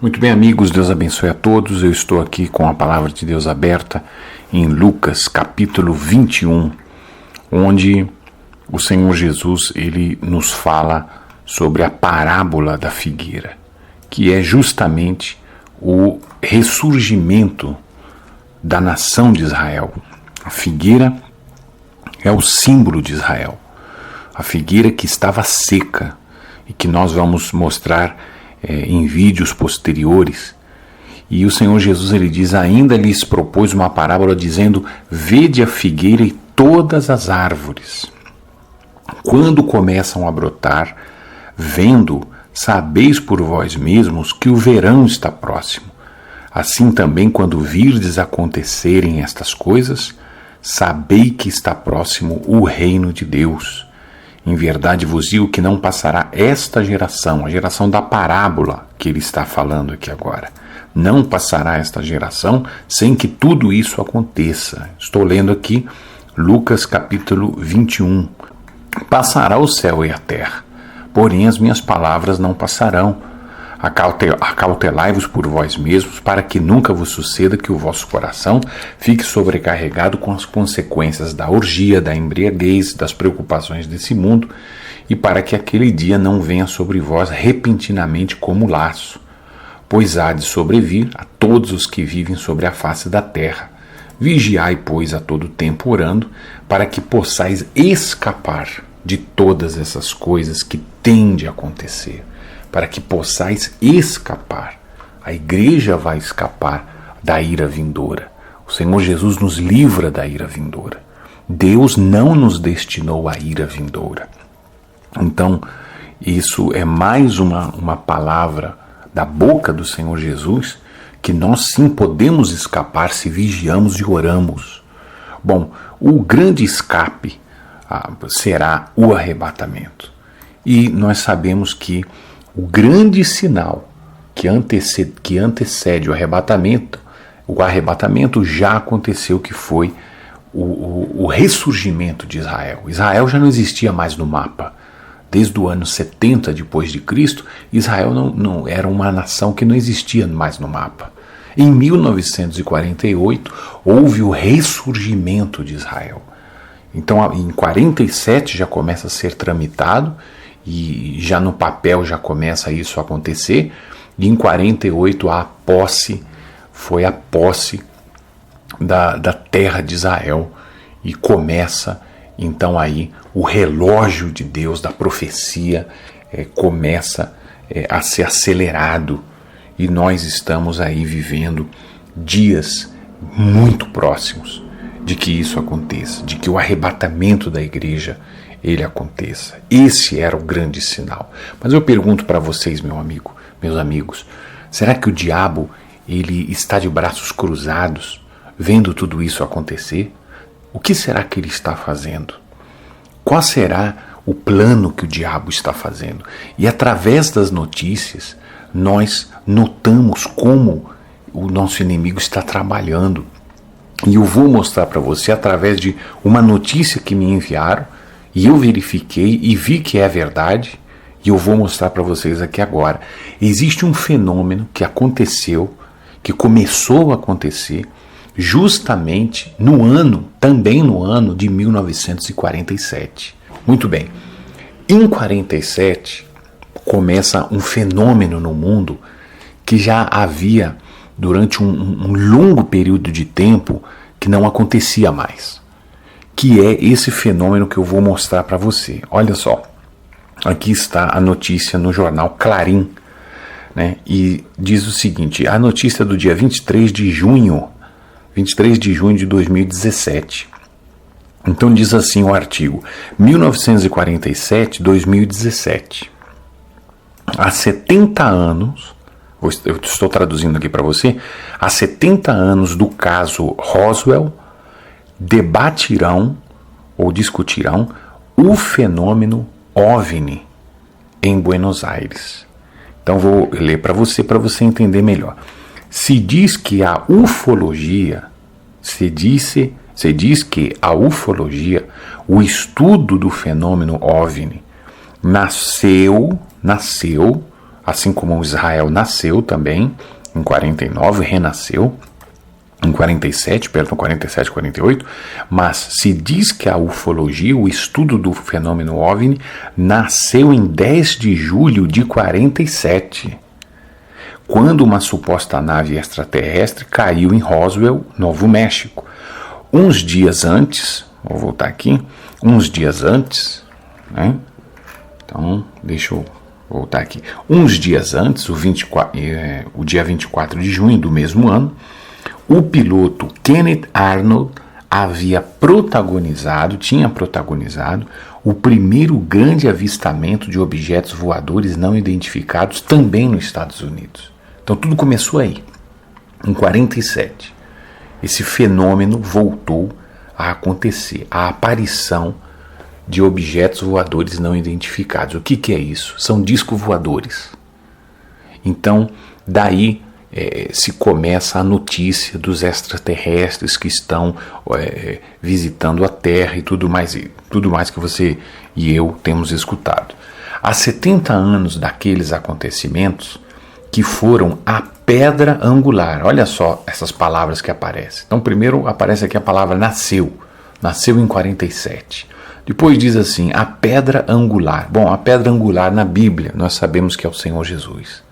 Muito bem, amigos, Deus abençoe a todos. Eu estou aqui com a palavra de Deus aberta em Lucas capítulo 21, onde o Senhor Jesus ele nos fala sobre a parábola da figueira, que é justamente o ressurgimento da nação de Israel. A figueira é o símbolo de Israel, a figueira que estava seca e que nós vamos mostrar em vídeos posteriores. E o Senhor Jesus ele diz: ainda lhes propôs uma parábola dizendo: vede a figueira e todas as árvores, quando começam a brotar, vendo, sabeis por vós mesmos que o verão está próximo. Assim também, quando virdes acontecerem estas coisas, sabei que está próximo o reino de Deus. Em verdade vos digo que não passará esta geração, a geração da parábola que ele está falando aqui agora, não passará esta geração sem que tudo isso aconteça. Estou lendo aqui Lucas capítulo 21. Passará o céu e a terra, porém as minhas palavras não passarão. Acautelai-vos por vós mesmos, para que nunca vos suceda que o vosso coração fique sobrecarregado com as consequências da orgia, da embriaguez, das preocupações desse mundo, e para que aquele dia não venha sobre vós repentinamente como laço, pois há de sobrevir a todos os que vivem sobre a face da terra. Vigiai, pois, a todo tempo orando, para que possais escapar de todas essas coisas que têm de acontecer, para que possais escapar. A igreja vai escapar da ira vindoura. O Senhor Jesus nos livra da ira vindoura. Deus não nos destinou à ira vindoura. Então, isso é mais uma palavra da boca do Senhor Jesus, que nós sim podemos escapar se vigiamos e oramos. Bom, o grande escape será o arrebatamento. E nós sabemos que o grande sinal que antecede o arrebatamento já aconteceu, que foi o ressurgimento de Israel. Israel já não existia mais no mapa. Desde o ano 70 depois de Cristo, Israel não era uma nação que não existia mais no mapa. Em 1948, houve o ressurgimento de Israel. Então, em 47 já começa a ser tramitado, e já no papel já começa isso a acontecer, e em 48 foi a posse da terra de Israel, e começa então aí o relógio de Deus, da profecia, começa a ser acelerado, e nós estamos aí vivendo dias muito próximos de que isso aconteça, de que o arrebatamento da igreja ele aconteça. Esse era o grande sinal. Mas eu pergunto para vocês, meus amigos, será que o diabo ele está de braços cruzados, vendo tudo isso acontecer? O que será que ele está fazendo? Qual será o plano que o diabo está fazendo? E através das notícias, nós notamos como o nosso inimigo está trabalhando. E eu vou mostrar para você através de uma notícia que me enviaram, e eu verifiquei e vi que é verdade, e eu vou mostrar para vocês aqui agora. Existe um fenômeno que aconteceu, que começou a acontecer, justamente também no ano de 1947. Muito bem, em 47 começa um fenômeno no mundo que já havia durante um longo período de tempo que não acontecia mais, que é esse fenômeno que eu vou mostrar para você. Olha só, aqui está a notícia no jornal Clarim, né? E diz o seguinte: a notícia do dia 23 de junho de 2017. Então diz assim o artigo: 1947-2017. Há 70 anos, eu estou traduzindo aqui para você, há 70 anos do caso Roswell, debatirão ou discutirão o fenômeno OVNI em Buenos Aires. Então vou ler para você entender melhor. Se diz que a ufologia, o estudo do fenômeno OVNI, nasceu assim como Israel nasceu também em 49, renasceu em 47, 48, mas se diz que a ufologia, o estudo do fenômeno OVNI, nasceu em 10 de julho de 47, quando uma suposta nave extraterrestre caiu em Roswell, Novo México. Uns dias antes, vou voltar aqui, uns dias antes, né? Então, deixa eu voltar aqui. Uns dias antes, o dia 24 de junho do mesmo ano, o piloto Kenneth Arnold tinha protagonizado o primeiro grande avistamento de objetos voadores não identificados também nos Estados Unidos. Então tudo começou aí, em 47. Esse fenômeno voltou a acontecer, a aparição de objetos voadores não identificados. O que é isso? São discos voadores. Então, daí se começa a notícia dos extraterrestres que estão visitando a Terra e tudo mais que você e eu temos escutado. Há 70 anos daqueles acontecimentos que foram a pedra angular. Olha só essas palavras que aparecem. Então, primeiro aparece aqui a palavra nasceu em 47. Depois diz assim, a pedra angular. Bom, a pedra angular na Bíblia, nós sabemos que é o Senhor Jesus.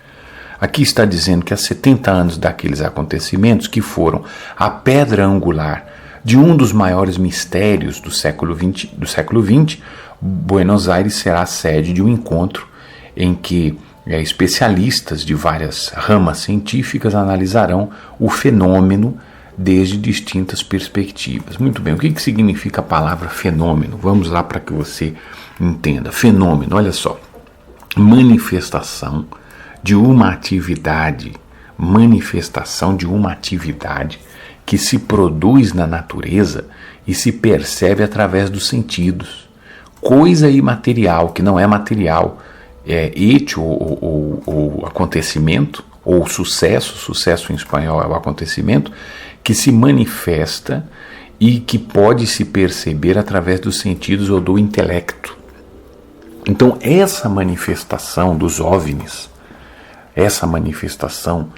Aqui está dizendo que há 70 anos daqueles acontecimentos que foram a pedra angular de um dos maiores mistérios do século XX, Buenos Aires será a sede de um encontro em que especialistas de várias ramas científicas analisarão o fenômeno desde distintas perspectivas. Muito bem, o que significa a palavra fenômeno? Vamos lá para que você entenda. Fenômeno, olha só, manifestação de uma atividade que se produz na natureza e se percebe através dos sentidos. Coisa imaterial, que não é material, hecho ou acontecimento, ou sucesso em espanhol é o acontecimento, que se manifesta e que pode se perceber através dos sentidos ou do intelecto. Então, essa manifestação dos OVNIs, essa manifestação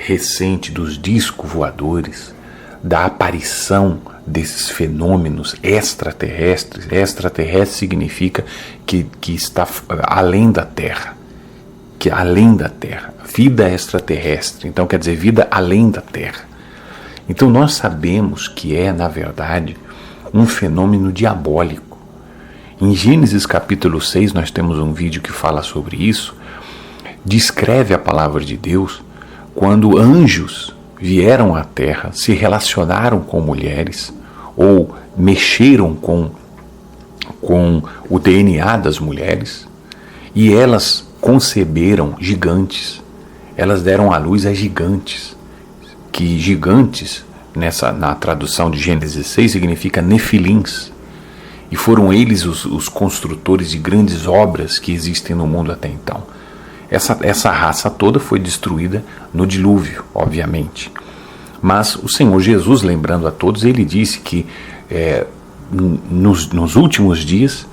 recente dos discos voadores, da aparição desses fenômenos extraterrestres. Extraterrestre significa que está além da Terra, vida extraterrestre, então quer dizer vida além da Terra. Então nós sabemos que é, na verdade, um fenômeno diabólico. Em Gênesis capítulo 6 nós temos um vídeo que fala sobre isso, descreve a palavra de Deus quando anjos vieram à Terra, se relacionaram com mulheres ou mexeram com o DNA das mulheres e elas conceberam gigantes, elas deram à luz a gigantes, que gigantes, na tradução de Gênesis 6, significa nefilins, e foram eles os construtores de grandes obras que existem no mundo até então. Essa raça toda foi destruída no dilúvio, obviamente. Mas o Senhor Jesus, lembrando a todos, ele disse que nos últimos dias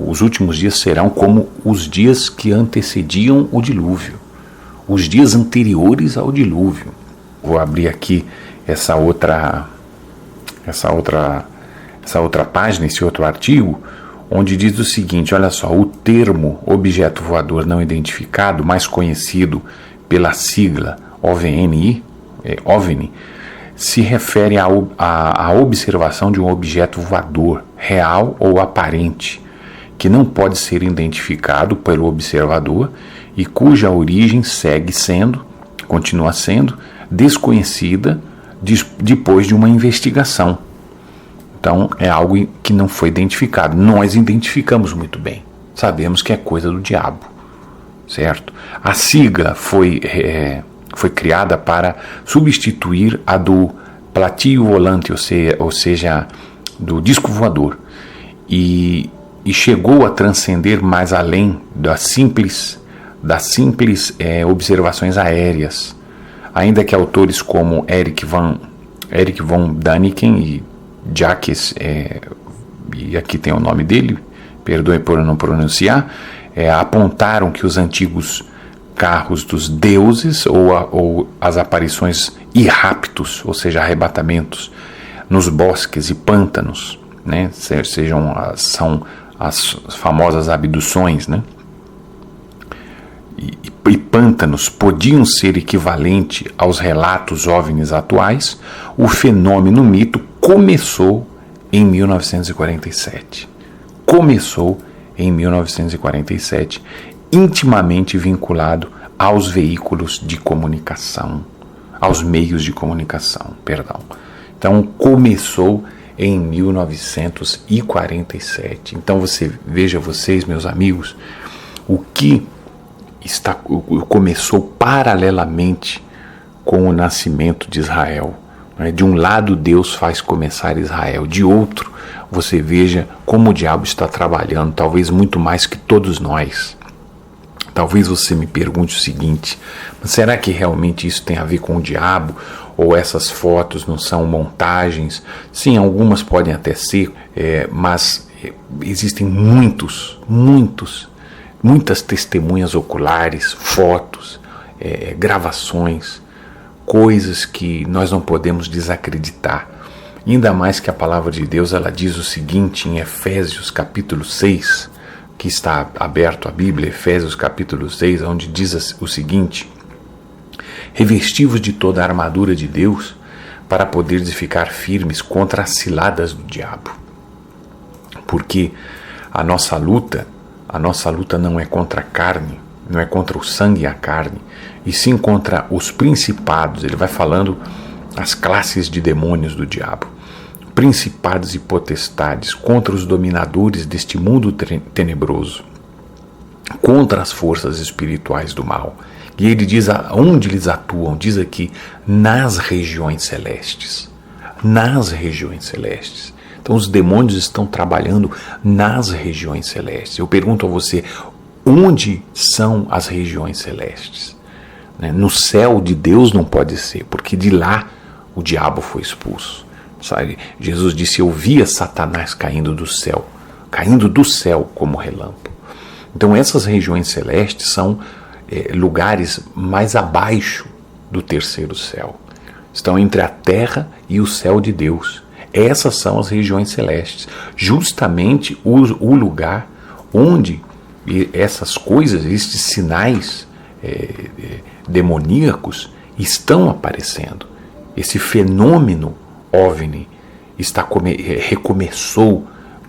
os últimos dias serão como os dias que antecediam o dilúvio, os dias anteriores ao dilúvio. Vou abrir aqui essa outra página, esse outro artigo, onde diz o seguinte, olha só, o termo objeto voador não identificado, mais conhecido pela sigla OVNI, se refere à observação de um objeto voador, real ou aparente, que não pode ser identificado pelo observador e cuja origem continua sendo desconhecida depois de uma investigação. Então, é algo que não foi identificado. Nós identificamos muito bem. Sabemos que é coisa do diabo, certo? A sigla foi criada para substituir a do platillo volante, ou seja, do disco voador. E chegou a transcender mais além das simples observações aéreas. Ainda que autores como Eric von Daniken e Jacques, e aqui tem o nome dele, perdoe por eu não pronunciar, apontaram que os antigos carros dos deuses ou as aparições e raptos, ou seja, arrebatamentos nos bosques e pântanos, né, são as famosas abduções, né, e pântanos podiam ser equivalente aos relatos OVNIs atuais, o fenômeno mito começou em 1947. Começou em 1947, intimamente vinculado aos veículos de comunicação, aos meios de comunicação, perdão. Então, começou em 1947. Então, veja vocês, meus amigos, o que começou paralelamente com o nascimento de Israel. De um lado, Deus faz começar Israel, de outro, você veja como o diabo está trabalhando, talvez muito mais que todos nós. Talvez você me pergunte o seguinte: será que realmente isso tem a ver com o diabo? Ou essas fotos não são montagens? Sim, algumas podem até ser, mas existem muitas testemunhas oculares, fotos, gravações, coisas que nós não podemos desacreditar. Ainda mais que a palavra de Deus, ela diz o seguinte em Efésios capítulo 6, que está aberto a Bíblia, Efésios capítulo 6, onde diz o seguinte: revesti-vos de toda a armadura de Deus, para poderes ficar firmes contra as ciladas do diabo. Porque a nossa luta não é contra a carne, não é contra o sangue e a carne, e sim contra os principados. Ele vai falando as classes de demônios do diabo, principados e potestades, contra os dominadores deste mundo tenebroso, contra as forças espirituais do mal. E ele diz onde eles atuam, diz aqui, nas regiões celestes. Nas regiões celestes. Então os demônios estão trabalhando nas regiões celestes. Eu pergunto a você, onde são as regiões celestes? No céu de Deus não pode ser, porque de lá o diabo foi expulso. Sabe? Jesus disse: eu via Satanás caindo do céu como relâmpago. Então essas regiões celestes são lugares mais abaixo do terceiro céu. Estão entre a terra e o céu de Deus. Essas são as regiões celestes. Justamente o lugar onde essas coisas, estes sinais demoníacos estão aparecendo. Esse fenômeno OVNI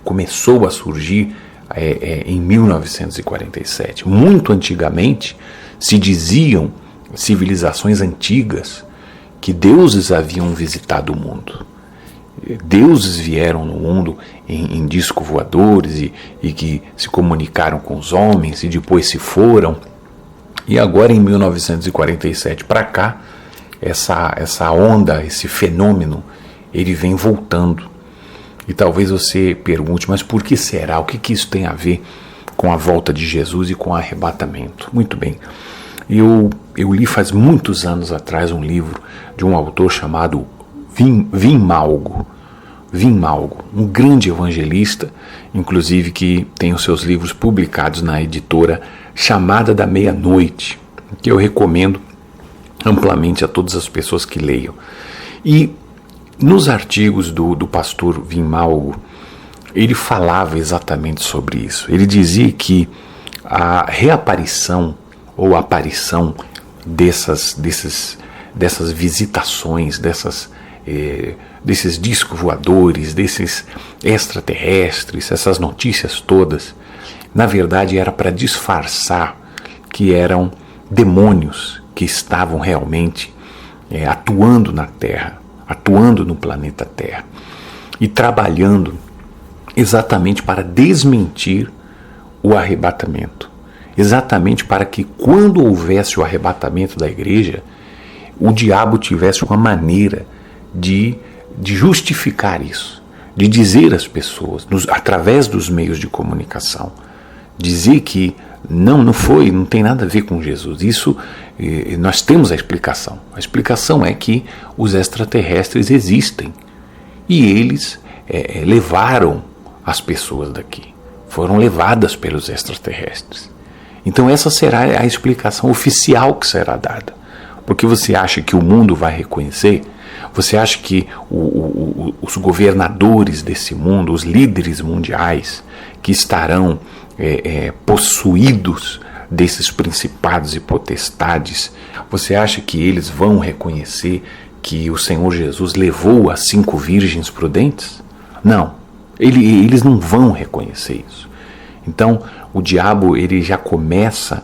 começou a surgir em 1947. Muito antigamente se diziam civilizações antigas que deuses haviam visitado o mundo. Deuses vieram no mundo em disco voadores e que se comunicaram com os homens e depois se foram. E agora em 1947 para cá, essa onda, esse fenômeno, ele vem voltando. E talvez você pergunte, mas por que será? O que isso tem a ver com a volta de Jesus e com o arrebatamento? Muito bem, eu li faz muitos anos atrás um livro de um autor chamado Vinmalgo, um grande evangelista, inclusive que tem os seus livros publicados na editora Chamada da Meia-Noite, que eu recomendo amplamente a todas as pessoas que leiam. E nos artigos do pastor Vinmalgo, ele falava exatamente sobre isso. Ele dizia que a reaparição ou aparição dessas visitações, desses discos voadores, desses extraterrestres, essas notícias todas, na verdade era para disfarçar que eram demônios que estavam realmente atuando na Terra, atuando no planeta Terra e trabalhando exatamente para desmentir o arrebatamento, exatamente para que quando houvesse o arrebatamento da igreja, o diabo tivesse uma maneira de justificar isso, de dizer às pessoas, através dos meios de comunicação, dizer que não tem nada a ver com Jesus. Isso, nós temos a explicação. A explicação é que os extraterrestres existem e eles levaram as pessoas daqui, foram levadas pelos extraterrestres. Então essa será a explicação oficial que será dada. Porque você acha que o mundo vai reconhecer? Você acha que os governadores desse mundo, os líderes mundiais, que estarão possuídos desses principados e potestades, você acha que eles vão reconhecer que o Senhor Jesus levou as 5 virgens prudentes? Não, eles não vão reconhecer isso. Então o diabo ele já começa,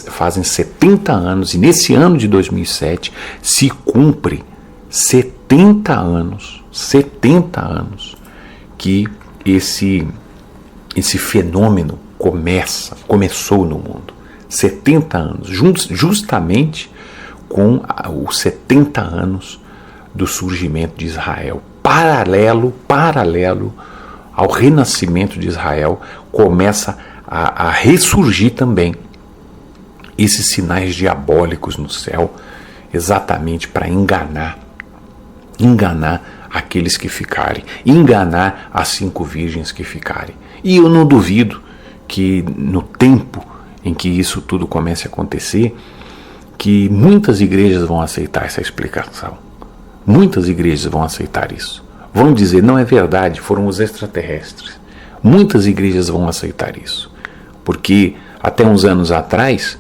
fazem 70 anos, e nesse ano de 2007 se cumpre 70 anos que esse fenômeno começou no mundo. 70 anos, justamente com os 70 anos do surgimento de Israel. Paralelo ao renascimento de Israel, começa a ressurgir também esses sinais diabólicos no céu, exatamente para enganar aqueles que ficarem, enganar as 5 virgens que ficarem. E eu não duvido que no tempo em que isso tudo comece a acontecer, que muitas igrejas vão aceitar essa explicação. Muitas igrejas vão aceitar isso. Vão dizer, não é verdade, foram os extraterrestres. Muitas igrejas vão aceitar isso. Porque até uns anos atrás,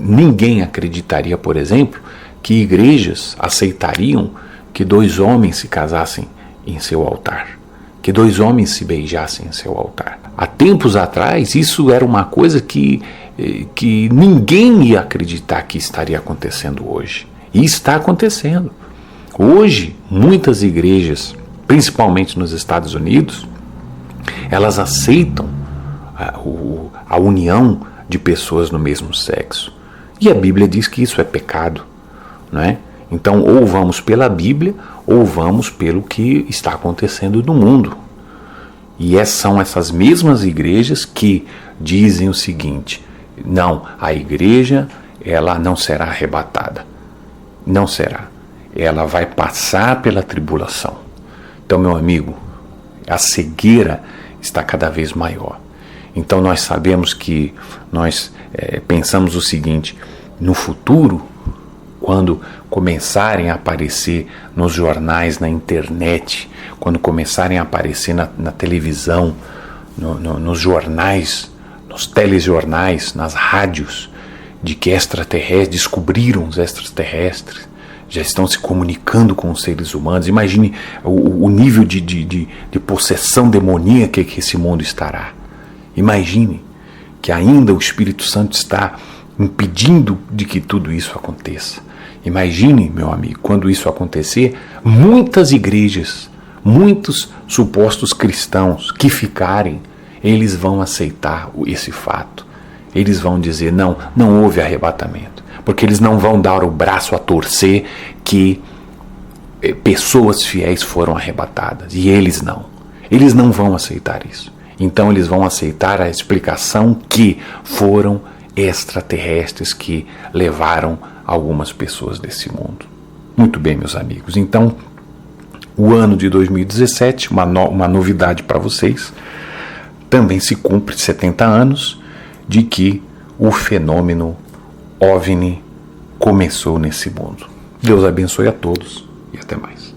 ninguém acreditaria, por exemplo, que igrejas aceitariam que 2 homens se casassem em seu altar, que 2 homens se beijassem em seu altar. Há tempos atrás, isso era uma coisa que ninguém ia acreditar que estaria acontecendo hoje. E está acontecendo. Hoje, muitas igrejas, principalmente nos Estados Unidos, elas aceitam a união de pessoas no mesmo sexo. E a Bíblia diz que isso é pecado, não é? Então, ou vamos pela Bíblia, ou vamos pelo que está acontecendo no mundo. E são essas mesmas igrejas que dizem o seguinte: não, a igreja ela não será arrebatada. Não será. Ela vai passar pela tribulação. Então, meu amigo, a cegueira está cada vez maior. Então nós sabemos que nós pensamos o seguinte: no futuro, quando começarem a aparecer nos jornais, na internet, quando começarem a aparecer na televisão, nos jornais, nos telejornais, nas rádios, de que descobriram os extraterrestres, já estão se comunicando com os seres humanos. Imagine o nível de possessão demoníaca que esse mundo estará. Imagine que ainda o Espírito Santo está impedindo de que tudo isso aconteça. Imagine, meu amigo, quando isso acontecer, muitas igrejas, muitos supostos cristãos que ficarem, eles vão aceitar esse fato. Eles vão dizer, não houve arrebatamento. Porque eles não vão dar o braço a torcer que pessoas fiéis foram arrebatadas. E eles não. Eles não vão aceitar isso. Então eles vão aceitar a explicação que foram extraterrestres que levaram algumas pessoas desse mundo. Muito bem, meus amigos. Então, o ano de 2017, uma novidade para vocês, também se cumpre 70 anos de que o fenômeno OVNI começou nesse mundo. Deus abençoe a todos e até mais.